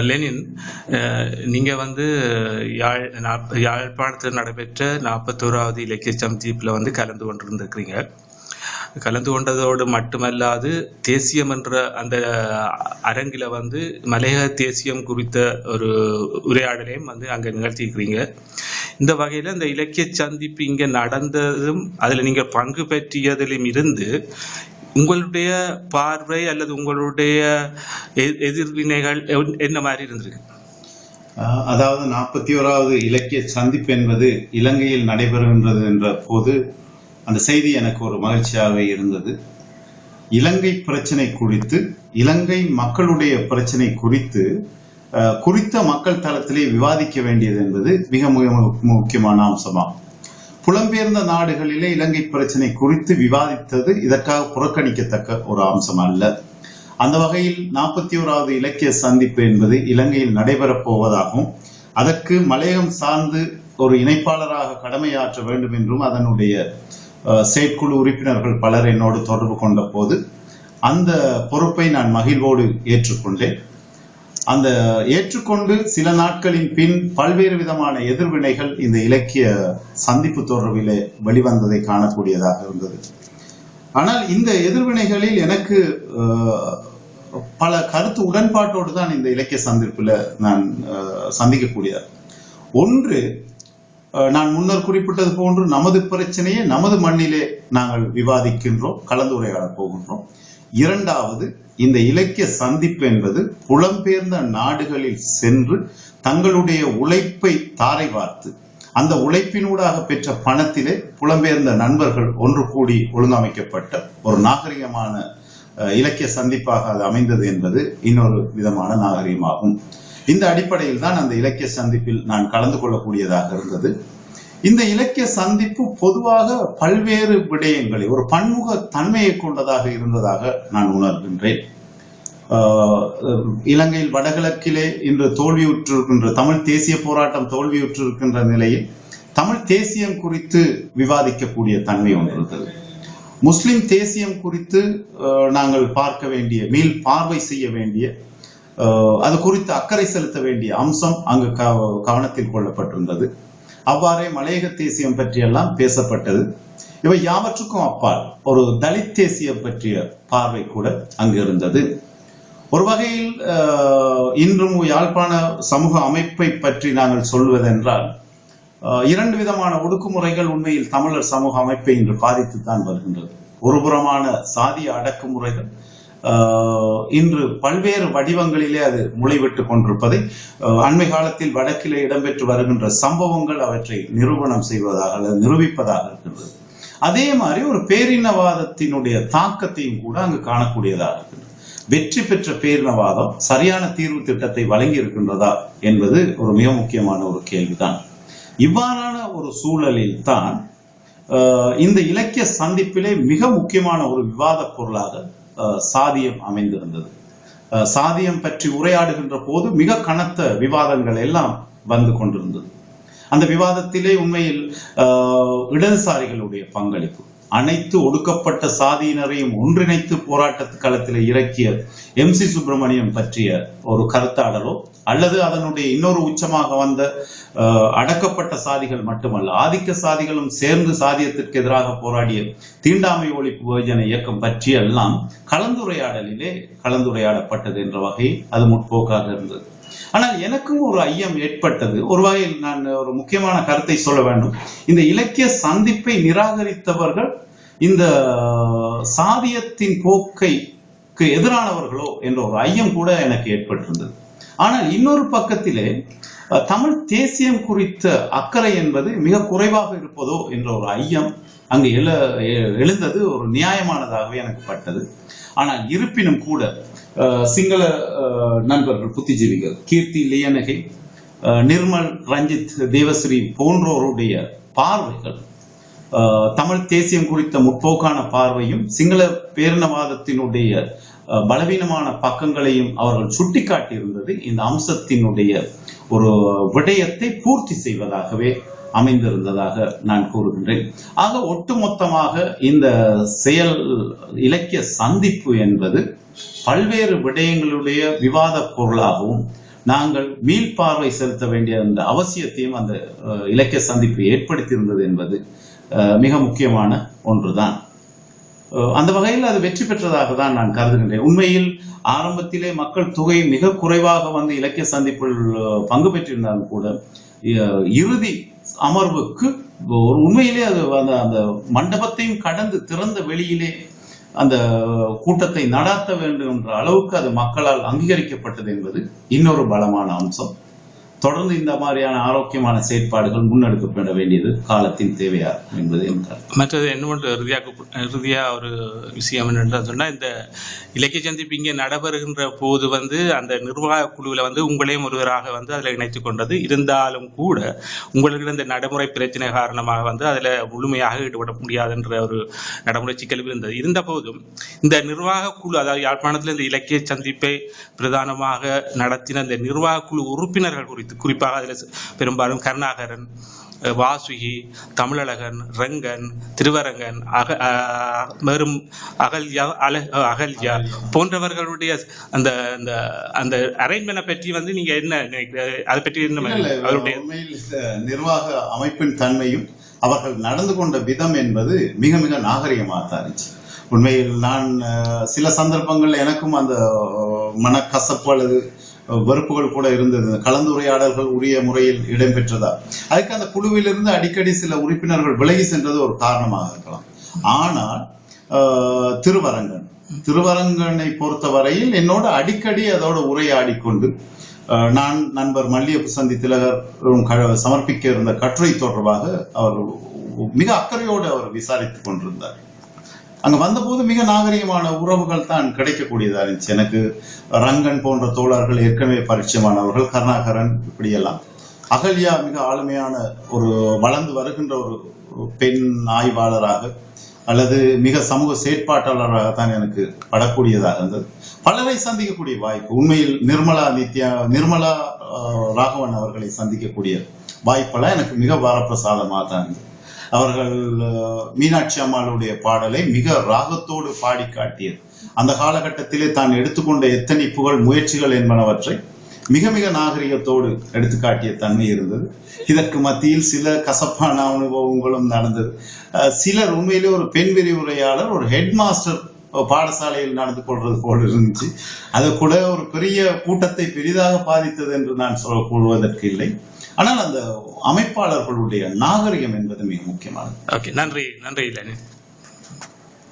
Lenin, நீங்கள் யாழ்ப்பாணத்தில் நடைபெற்ற 41வது இலக்கிய சந்திப்பில் கலந்து கொண்டிருந்திருக்கிறீங்க. கலந்து கொண்டதோடு மட்டுமல்லாது தேசியம் என்ற அந்த அரங்கில் மலையக தேசியம் குறித்த ஒரு உரையாடலையும் அங்கே நிகழ்த்தியிருக்கிறீங்க. இந்த வகையில் இந்த இலக்கிய சந்திப்பு இங்கே நடந்ததும் அதில் நீங்கள் பங்கு பெற்றியதிலும் இருந்து உங்களுடைய பார்வை அல்லது உங்களுடைய எதிர்வினைகள் என்ன மாதிரி இருந்திருக்கு? அதாவது 41வது இலக்கிய சந்திப்பு என்பது இலங்கையில் நடைபெறுகின்றது என்ற போது அந்த செய்தி எனக்கு ஒரு மகிழ்ச்சியாக இருந்தது. இலங்கை பிரச்சனை குறித்து, இலங்கை மக்களுடைய பிரச்சனை குறித்து குறித்த மக்கள் தளத்திலே விவாதிக்க வேண்டியது என்பது மிக முக்கியமான அம்சமாகும். புலம்பெயர்ந்த நாடுகளிலே இலங்கை பிரச்சனை குறித்து விவாதித்தது இதற்காக புறக்கணிக்கத்தக்க ஒரு அம்சம் அல்ல. அந்த வகையில் 41வது இலக்கிய சந்திப்பு என்பது இலங்கையில் நடைபெறப் போவதாகவும் அதற்கு மலையகம் சார்ந்து ஒரு இணைப்பாளராக கடமையாற்ற வேண்டும் என்றும் அதனுடைய செயற்குழு உறுப்பினர்கள் பலர் என்னோடு தொடர்பு கொண்ட போது அந்த பொறுப்பை நான் மகிழ்வோடு ஏற்றுக்கொண்டேன். அந்த ஏற்றுக்கொண்டு சில நாட்களின் பின் பல்வேறு விதமான எதிர்வினைகள் இந்த இலக்கிய சந்திப்பு தொடர்பிலே வெளிவந்ததை காணக்கூடியதாக இருந்தது. ஆனால் இந்த எதிர்வினைகளில் எனக்கு பல கருத்து உடன்பாட்டோடு தான் இந்த இலக்கிய சந்திப்புல நான் சந்திக்கக்கூடியது. ஒன்று, நான் முன்னர் குறிப்பிட்டது போன்று நமது பிரச்சனையை நமது மண்ணிலே நாங்கள் விவாதிக்கின்றோம், கலந்துரையாட போகின்றோம். இரண்டாவது, இந்த இலக்கிய சந்திப்பு என்பது புலம்பெயர்ந்த நாடுகளில் சென்று தங்களுடைய உழைப்பை தாரை வார்த்து அந்த உழைப்பினூடாக பெற்ற பணத்திலே புலம்பெயர்ந்த நண்பர்கள் ஒன்று கூடி ஒழுங்கமைக்கப்பட்ட ஒரு நாகரிகமான இலக்கிய சந்திப்பாக அது அமைந்தது என்பது இன்னொரு விதமான நாகரிகமாகும். இந்த அடிப்படையில் தான் அந்த இலக்கிய சந்திப்பில் நான் கலந்து கொள்ளக்கூடியதாக இருந்தது. இந்த இலக்கிய சந்திப்பு பொதுவாக பல்வேறு விடயங்களை ஒரு பன்முக தன்மையை கொண்டதாக இருந்ததாக நான் உணர்கின்றேன். இலங்கையில் வடகிழக்கிலே இன்று தோல்வியுற்றிருக்கின்ற தமிழ் தேசிய போராட்டம் தோல்வியுற்றிருக்கின்ற நிலையில் தமிழ் தேசியம் குறித்து விவாதிக்கக்கூடிய தன்மை ஒன்று இருந்தது. முஸ்லிம் தேசியம் குறித்து நாங்கள் பார்க்க வேண்டிய, மீள் பார்வை செய்ய வேண்டிய, அது குறித்து அக்கறை செலுத்த வேண்டிய அம்சம் அங்கு கவனத்தில் கொள்ளப்பட்டிருந்தது. அவ்வாறே மலையக தேசியம் பற்றியெல்லாம் பேசப்பட்டது. இவை யாவற்றுக்கும் அப்பால் ஒரு தலித் தேசியம் பற்றிய பார்வை கூட அங்கு இருந்தது. ஒரு வகையில் இன்றும் யாழ்ப்பாண சமூக அமைப்பை பற்றி நாங்கள் சொல்வதென்றால் இரண்டு விதமான ஒடுக்குமுறைகள் உண்மையில் தமிழர் சமூக அமைப்பை இன்று பாதித்துத்தான் வருகின்றது. ஒரு புறமான சாதிய அடக்குமுறைகள் இன்று பல்வேறு வடிவங்களிலே அது முளைவிட்டு கொண்டிருப்பதை அண்மை காலத்தில் வடக்கிலே இடம்பெற்று வருகின்ற சம்பவங்கள் அவற்றை நிரூபணம் செய்வதாக அல்லது நிரூபிப்பதாக இருக்கின்றது. அதே மாதிரி ஒரு பேரினவாதத்தினுடைய தாக்கத்தையும் கூட அங்கு காணக்கூடியதாக இருக்கின்றது. வெற்றி பெற்ற பேரினவாதம் சரியான தீர்வு திட்டத்தை வழங்கி இருக்கின்றதா என்பது ஒரு மிக முக்கியமான ஒரு கேள்விதான். இவ்வாறான ஒரு சூழலில் தான் இந்த இலக்கிய சந்திப்பிலே மிக முக்கியமான ஒரு விவாத பொருளாக சாதியம் அமைந்திருந்தது. சாதியம் பற்றி உரையாடுகின்ற போது மிக கனத்த விவாதங்கள் எல்லாம் வந்து கொண்டிருந்தது. அந்த விவாதத்திலே உண்மையில் இடதுசாரிகளுடைய பங்களிப்பு, அனைத்து ஒடுக்கப்பட்ட சாதியினரையும் ஒன்றிணைத்து போராட்ட களத்தில் இறக்கிய MC சுப்பிரமணியம் பற்றிய ஒரு கருத்தாடலோ அல்லது அதனுடைய இன்னொரு உச்சமாக வந்த அடக்கப்பட்ட சாதிகள் மட்டுமல்ல, ஆதிக்க சாதிகளும் சேர்ந்து சாதியத்திற்கு எதிராக போராடிய தீண்டாமை ஒழிப்பு யோஜனை இயக்கம் பற்றியெல்லாம் கலந்துரையாடலிலே கலந்துரையாடப்பட்டது என்ற வகையில் அது முற்போக்காக இருந்தது. ஆனால் எனக்கும் ஒரு ஐயம் ஏற்பட்டது. ஒரு வகையில் நான் ஒரு முக்கியமான கருத்தை சொல்ல வேண்டும். இந்த இலக்கிய சந்திப்பை நிராகரித்தவர்கள் இந்த சாதியத்தின் போக்கைக்கு எதிரானவர்களோ என்ற ஒரு ஐயம் கூட எனக்கு ஏற்பட்டிருந்தது. ஆனால் இன்னொரு பக்கத்திலே தமிழ் தேசியம் குறித்த அக்கறை என்பது மிக குறைவாக இருப்பதோ என்ற ஒரு ஐயம் அங்கு எழுந்தது. ஒரு நியாயமானதாகவே எனக்கு பட்டது. ஆனால் இருப்பினும் கூட சிங்கள நண்பர்கள், புத்திஜீவிகள், கீர்த்தி லியனகை, நிர்மல், ரஞ்சித், தேவஸ்ரீ போன்றோருடைய பார்வைகள் தமிழ் தேசியம் குறித்த முற்போக்கான பார்வையும் சிங்கள பேரினவாதத்தினுடைய பலவீனமான பக்கங்களையும் அவர்கள் சுட்டிக்காட்டியிருந்தது இந்த அம்சத்தினுடைய ஒரு விடயத்தை பூர்த்தி செய்வதாகவே அமைந்திருந்ததாக நான் கூறுகின்றேன். ஆக ஒட்டுமொத்தமாக இந்த செயல் இலக்கிய சந்திப்பு என்பது பல்வேறு விடயங்களுடைய விவாத பொருளாகவும் நாங்கள் மீள்பார்வை செலுத்த வேண்டிய அந்த அவசியத்தையும் அந்த இலக்கிய சந்திப்பு ஏற்படுத்தியிருந்தது என்பது மிக முக்கியமான ஒன்றுதான். அந்த வகையில் அது வெற்றி பெற்றதாக தான் நான் கருதுகின்றேன். உண்மையில் ஆரம்பத்திலே மக்கள் தொகை மிக குறைவாக வந்து இலக்கிய சந்திப்பில் பங்கு பெற்றிருந்தாலும் கூட இறுதி அமர்வுக்கு ஒரு உண்மையிலே அது அந்த மண்டபத்தையும் கடந்து திறந்த வெளியிலே அந்த கூட்டத்தை நடாத்த வேண்டும் என்ற அளவுக்கு அது மக்களால் அங்கீகரிக்கப்பட்டது என்பது இன்னொரு பலமான அம்சம். தொடர்ந்து இந்த மாதிரியான ஆரோக்கியமான செயற்பாடுகள் முன்னெடுக்கப்பட வேண்டியது காலத்தின் தேவையா என்பது என்றார். மற்றது என்ன இறுதியா ஒரு விஷயம் என்னென்று சொன்னா, இந்த இலக்கிய சந்திப்பு இங்கே நடைபெறுகின்ற போது வந்து அந்த நிர்வாக குழுவில் வந்து உங்களையும் ஒருவராக வந்து அதில் இணைத்துக் கொண்டது. இருந்தாலும் கூட உங்களுக்கு இந்த நடைமுறை பிரச்சனை காரணமாக வந்து அதில் முழுமையாக ஈடுபட முடியாதுன்ற ஒரு நடைமுறை சிக்கல் இருந்தது. இருந்த போதும் இந்த நிர்வாக குழு, அதாவது யாழ்ப்பாணத்தில் இந்த இலக்கிய சந்திப்பை பிரதானமாக நடத்தின இந்த நிர்வாக குழு உறுப்பினர்கள் குறித்து, குறிப்பாக அதில் பெரும்பாலும் கருணாகரன், வாசுகி, தமிழழகன், ரங்கன், திருவரங்கன், அகல்யா போன்றவர்களுடைய அந்த அந்த அரேஞ்ச்மென்ட் பற்றி வந்து நீங்க என்ன அதை பற்றி என்ன அவருடைய நிர்வாக அமைப்பின் தன்மையும் அவர்கள் நடந்து கொண்ட விதம் என்பது மிக மிக நாகரிகமாக இருந்துச்சு. உண்மையில் நான் சில சந்தர்ப்பங்கள்ல எனக்கும் அந்த மனக்கசப்பு அல்லது வெறுப்புகள் கூட இருந்தது. கலந்துரையாடல்கள் உரிய முறையில் இடம்பெற்றதா, அதுக்கு அந்த குழுவிலிருந்து அடிக்கடி சில உறுப்பினர்கள் விலகி சென்றது ஒரு காரணமாக இருக்கலாம். ஆனால் திருவரங்கனை பொறுத்தவரையில் என்னோட அடிக்கடி அதோட உரையாடிக்கொண்டு நான் நண்பர் மல்லியப்பு சந்தி திலகர் சமர்ப்பிக்க இருந்த கட்டுரை தொடர்பாக அவர் மிக அக்கறையோடு அவர் விசாரித்துக் கொண்டிருந்தார். அங்க வந்தபோது மிக நாகரிகமான உறவுகள் தான் கிடைக்கக்கூடியதா இருந்துச்சு. எனக்கு ரங்கன் போன்ற தோழர்கள் ஏற்கனவே பரிச்சயமானவர்கள், கருணாகரன், இப்படியெல்லாம். அகல்யா மிக ஆளுமையான ஒரு வளர்ந்து வருகின்ற ஒரு பெண் ஆய்வாளராக அல்லது மிக சமூக செயற்பாட்டாளராக தான் எனக்கு படக்கூடியதாக இருந்தது. பலரை சந்திக்கக்கூடிய வாய்ப்பு, உண்மையில் நிர்மலா ராகவன் அவர்களை சந்திக்கக்கூடிய வாய்ப்பெல்லாம் எனக்கு மிக வரப்பிரசாதமாக தான் இருந்தது. அவர்கள் மீனாட்சி அம்மாளுடைய பாடலை மிக ராகத்தோடு பாடி காட்டியது. அந்த காலகட்டத்திலே தான் எடுத்துக்கொண்ட எத்தனை புகழ் முயற்சிகள் என்பனவற்றை மிக மிக நாகரிகத்தோடு எடுத்துக்காட்டிய தன்மை இருந்தது. இதற்கு மத்தியில் சில கசப்பான அனுபவங்களும் நடந்தது. சிலர் உண்மையிலே ஒரு பெண் விரிவுரையாளர், ஒரு ஹெட் மாஸ்டர் பாடசாலையில் நடந்து கொள்வது போல் இருந்துச்சு. அது கூட ஒரு பெரிய கூட்டத்தை பெரிதாக பாதித்தது என்று நான் கூறுவதற்கு இல்லை. ஆனால் அந்த அமைப்பாளர்களுடைய நாகரிகம் என்பது மிக முக்கியமானது. ஓகே, நன்றி.